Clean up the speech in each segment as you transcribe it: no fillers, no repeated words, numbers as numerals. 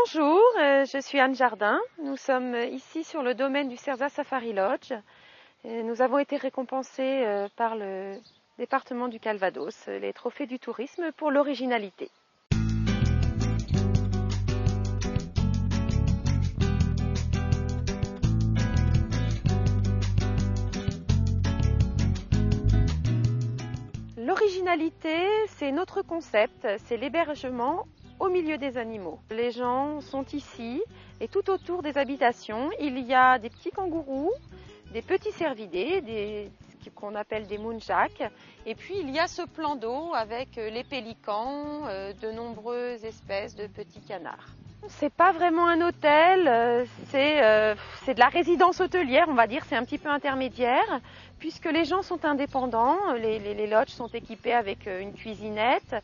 Bonjour, je suis Anne Jardin. Nous sommes ici sur le domaine du Cerza Safari Lodge. Nous avons été récompensés par le département du Calvados, les trophées du tourisme pour l'originalité. L'originalité, c'est notre concept, c'est l'hébergement au milieu des animaux. Les gens sont ici et tout autour des habitations, il y a des petits kangourous, des petits cervidés, qu'on appelle des moonjacks, et puis il y a ce plan d'eau avec les pélicans, de nombreuses espèces de petits canards. C'est pas vraiment un hôtel, c'est de la résidence hôtelière, on va dire, c'est un petit peu intermédiaire, puisque les gens sont indépendants, les lodges sont équipés avec une cuisinette,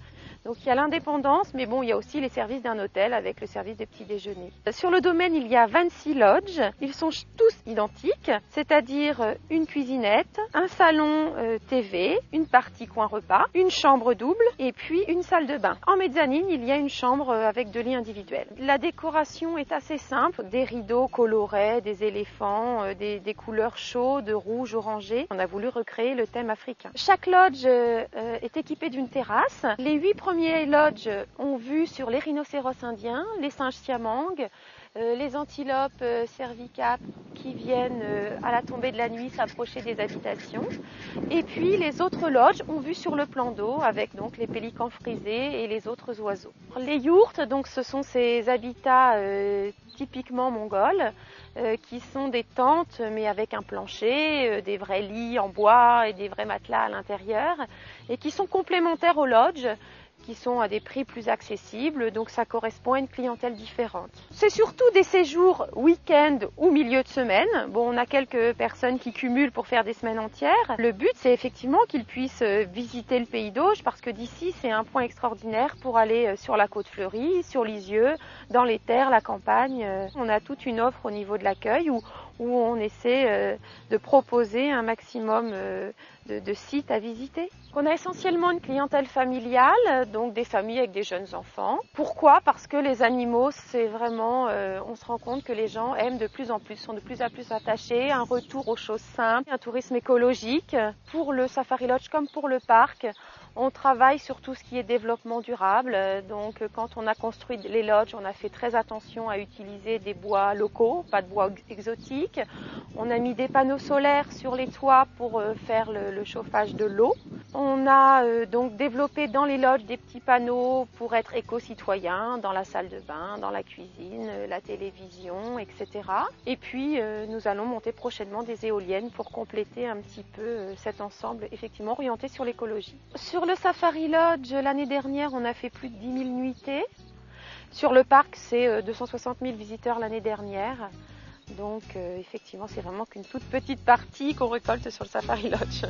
donc il y a l'indépendance, mais bon, il y a aussi les services d'un hôtel avec le service de petit déjeuner. Sur le domaine, il y a 26 lodges, ils sont tous identiques, c'est-à-dire une cuisinette, un salon TV, une partie coin repas, une chambre double et puis une salle de bain. En mezzanine, il y a une chambre avec 2 lits individuels. La décoration est assez simple, des rideaux colorés, des éléphants, des couleurs chaudes, rouge, orangé. On a voulu recréer le thème africain. Chaque lodge est équipé d'une terrasse. Les 8 premiers lodges ont vue sur les rhinocéros indiens, les singes siamangs, les antilopes cervicapes qui viennent à la tombée de la nuit s'approcher des habitations. Et puis les autres lodges ont vue sur le plan d'eau avec donc les pélicans frisés et les autres oiseaux. Les yourtes, donc ce sont ces habitats typiquement mongols qui sont des tentes mais avec un plancher, des vrais lits en bois et des vrais matelas à l'intérieur et qui sont complémentaires aux lodges, qui sont à des prix plus accessibles, donc ça correspond à une clientèle différente. C'est surtout des séjours week-end ou milieu de semaine. Bon, on a quelques personnes qui cumulent pour faire des semaines entières. Le but, c'est effectivement qu'ils puissent visiter le pays d'Auge, parce que d'ici, c'est un point extraordinaire pour aller sur la côte fleurie, sur Lisieux, dans les terres, la campagne. On a toute une offre au niveau de l'accueil où on essaie de proposer un maximum de sites à visiter. On a essentiellement une clientèle familiale, donc des familles avec des jeunes enfants. Pourquoi ? Parce que les animaux, c'est vraiment, on se rend compte que les gens aiment de plus en plus, sont de plus en plus attachés, un retour aux choses simples, un tourisme écologique. Pour le Safari Lodge comme pour le parc, on travaille sur tout ce qui est développement durable. Donc quand on a construit les lodges, on a fait très attention à utiliser des bois locaux, pas de bois exotiques. On a mis des panneaux solaires sur les toits pour faire le chauffage de l'eau. On a donc développé dans les lodges des petits panneaux pour être éco-citoyens, dans la salle de bain, dans la cuisine, la télévision, etc. Et puis nous allons monter prochainement des éoliennes pour compléter un petit peu cet ensemble effectivement orienté sur l'écologie. Sur le Safari Lodge, l'année dernière, on a fait plus de 10 000 nuitées. Sur le parc, c'est 260 000 visiteurs l'année dernière. Donc effectivement, c'est vraiment qu'une toute petite partie qu'on récolte sur le Safari Lodge.